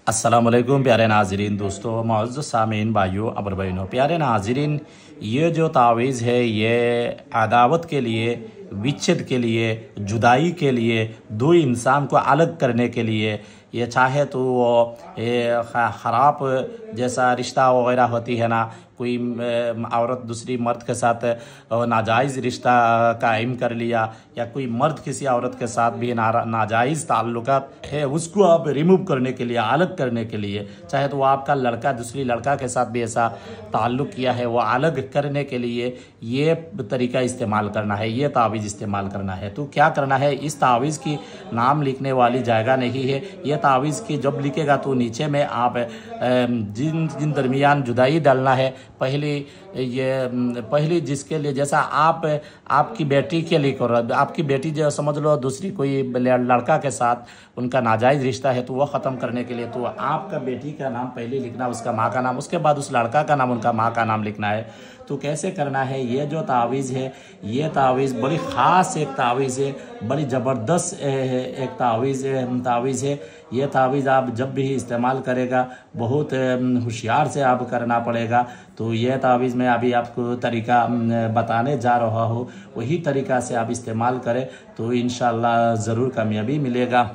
अस्सलाम वालेकुम प्यारे नाज़रीन, दोस्तों, मुअज़्ज़ज़ सामीन, भाइयों और बहनों। प्यारे नाज़रीन, ये जो तावीज़ है ये अदावत के लिए, विच्छेद के लिए, जुदाई के लिए, दो इंसान को अलग करने के लिए, ये चाहे तो वो ख़राब जैसा रिश्ता वगैरह होती है ना, कोई औरत दूसरी मर्द के साथ नाजायज़ रिश्ता कायम कर लिया, या कोई मर्द किसी औरत के साथ भी नाजायज़ ताल्लुकात है, उसको आप रिमूव करने के लिए, अलग करने के लिए, चाहे तो वो आपका लड़का दूसरी लड़का के साथ भी ऐसा ताल्लुक़ किया है, वो अलग करने के लिए ये तरीका इस्तेमाल करना है, ये तावीज़ इस्तेमाल करना है। तो क्या करना है, इस तावीज़ की नाम लिखने वाली जगह नहीं है। ये तावीज़ की जब लिखेगा तो नीचे में आप जिन दरमियान जुदाई डालना है, पहली जिसके लिए, जैसा आपकी बेटी के लिए करो, आपकी बेटी जो समझ लो दूसरी कोई लड़का के साथ उनका नाजायज़ रिश्ता है, तो वह ख़त्म करने के लिए तो आपका बेटी का नाम पहले लिखना, उसका माँ का नाम, उसके बाद उस लड़का का नाम, उनका माँ का नाम लिखना है। तो कैसे करना है, ये जो तावीज़ है, ये तावीज़ बड़ी ख़ास एक तावीज़ है, बड़ी ज़बरदस्त एक तावीज़ है। ये तावीज़ आप जब भी इस्तेमाल करेगा बहुत होशियार से आप करना पड़ेगा। तो ये तावीज़ मैं अभी आपको तरीका बताने जा रहा हूँ, वही तरीका से आप इस्तेमाल करें तो इंशाअल्लाह ज़रूर कामयाबी मिलेगा।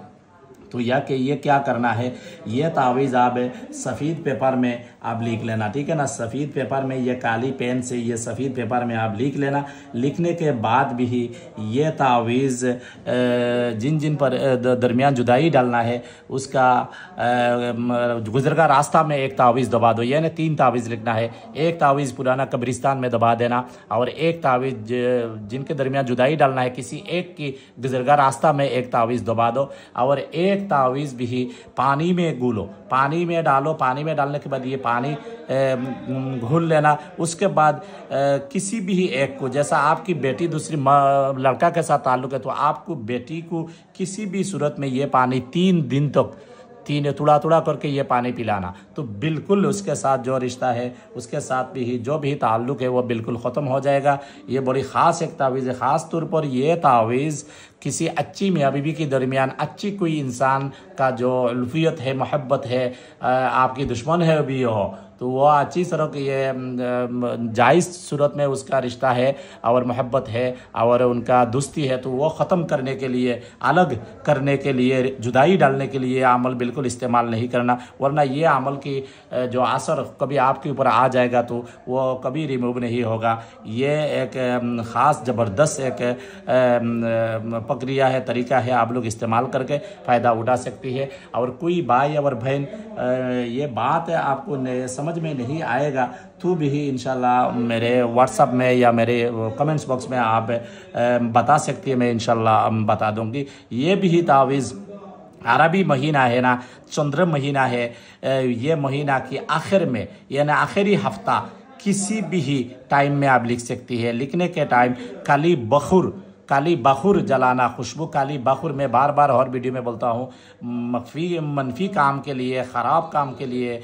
तो ये क्या करना है, ये तावीज़ आप सफ़ेद पेपर में आप लिख लेना, ठीक है ना। सफ़ेद पेपर में, ये काली पेन से ये सफ़ेद पेपर में आप लिख लेना। लिखने के बाद भी ये तावीज़ जिन पर दरमियान जुदाई डालना है, उसका गुजरगा रास्ता में एक तावीज़ दबा दो, यानी 3 तावीज़ लिखना है। एक तावीज़ पुराना कब्रिस्तान में दबा देना, और एक तावीज़ जिनके दरमियान जुदाई डालना है, किसी एक की गुजरगा रास्ता में एक तावीज़ दबा दो, और एक तावीज़ भी पानी में घोलो, पानी में डालो। पानी में डालने के बाद ये पानी घोल लेना। उसके बाद किसी भी एक को, जैसा आपकी बेटी दूसरी लड़का के साथ ताल्लुक़ है, तो आपको बेटी को किसी भी सूरत में ये पानी 3 दिन तक थोड़ा करके ये पानी पिलाना। तो बिल्कुल उसके साथ जो रिश्ता है, उसके साथ भी जो भी ताल्लुक़ है, वो बिल्कुल ख़त्म हो जाएगा। ये बड़ी ख़ास एक तावीज़ है। ख़ास तौर पर ये तावीज़ किसी अच्छी मियाँ बीवी के दरमियान, अच्छी कोई इंसान का जो उल्फियत है, मोहब्बत है, आपकी दुश्मन है भी हो, तो वो अच्छी तरह की ये जायज़ सूरत में उसका रिश्ता है और मोहब्बत है और उनका दोस्ती है, तो वो ख़त्म करने के लिए, अलग करने के लिए, जुदाई डालने के लिए अमल बिल्कुल इस्तेमाल नहीं करना। वरना ये अमल की जो असर कभी आपके ऊपर आ जाएगा तो वो कभी रिमूव नहीं होगा। ये एक ख़ास ज़बरदस्त एक प्रक्रिया है, तरीका है, आप लोग इस्तेमाल करके फ़ायदा उठा सकती है। और कोई भाई और बहन ये बात आपको समझ में नहीं आएगा तो भी इंशाल्लाह मेरे व्हाट्सएप में या मेरे कमेंट्स बॉक्स में आप बता सकती है, मैं इंशाल्लाह बता दूंगी। ये भी तावीज़ अरबी महीना है ना, चंद्र महीना है, ये महीना की आखिर में, यानी आखिरी हफ्ता किसी भी टाइम में आप लिख सकती है। लिखने के टाइम काली बखुर जलाना, खुशबू काली बखुर, मैं बार बार और वीडियो में बोलता हूँ, मनफी काम के लिए, ख़राब काम के लिए,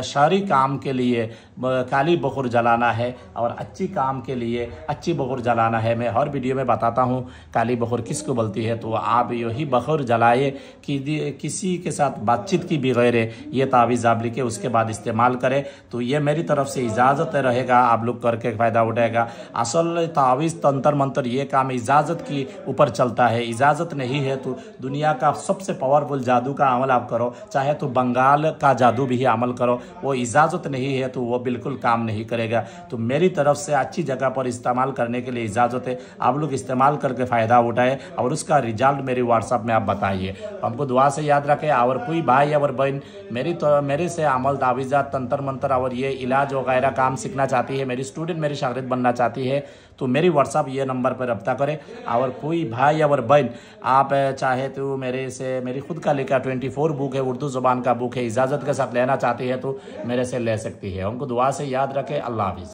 शरी काम के लिए काली बखुर जलाना है, और अच्छी काम के लिए अच्छी बखुर जलाना है। मैं हर वीडियो में बताता हूँ काली बखुर किसको बोलती है। तो आप यही बखुर जलाए कि किसी के साथ बातचीत की बगैर ये तावीज़ आप लिखे, उसके बाद इस्तेमाल करें। तो ये मेरी तरफ से इजाज़त रहेगा, आप लोग करके फ़ायदा उठाएगा। असल तावीज़ तंत्र मंत्र ये काम इजाज़त की ऊपर चलता है। इजाज़त नहीं है तो दुनिया का सबसे पावरफुल जादू का अमल आप करो, चाहे तो बंगाल का जादू भी अमल करो, वो इजाज़त नहीं है तो वो बिल्कुल काम नहीं करेगा। तो मेरी तरफ से अच्छी जगह पर इस्तेमाल करने के लिए इजाज़त है। आप लोग इस्तेमाल करके फ़ायदा उठाए और उसका रिजल्ट मेरे व्हाट्सएप में आप बताइए। हमको दुआ से याद रखें। और कोई भाई और बहन मेरे से अमल, तावीज़ात, तंत्र मंत्र और ये इलाज वगैरह काम सीखना चाहती है, मेरी स्टूडेंट, मेरी शागिर्द बनना चाहती है, तो मेरी व्हाट्सएप ये नंबर पर रब्ता करें। और कोई भाई और बहन आप चाहे तो मेरी खुद का लिखा 24 बुक है, उर्दू ज़ुबान का बुक है, इजाज़त के साथ लेना चाहती है तो मेरे से ले सकती है। उनको दुआ से याद रखें। अल्लाह हाफ़िज़।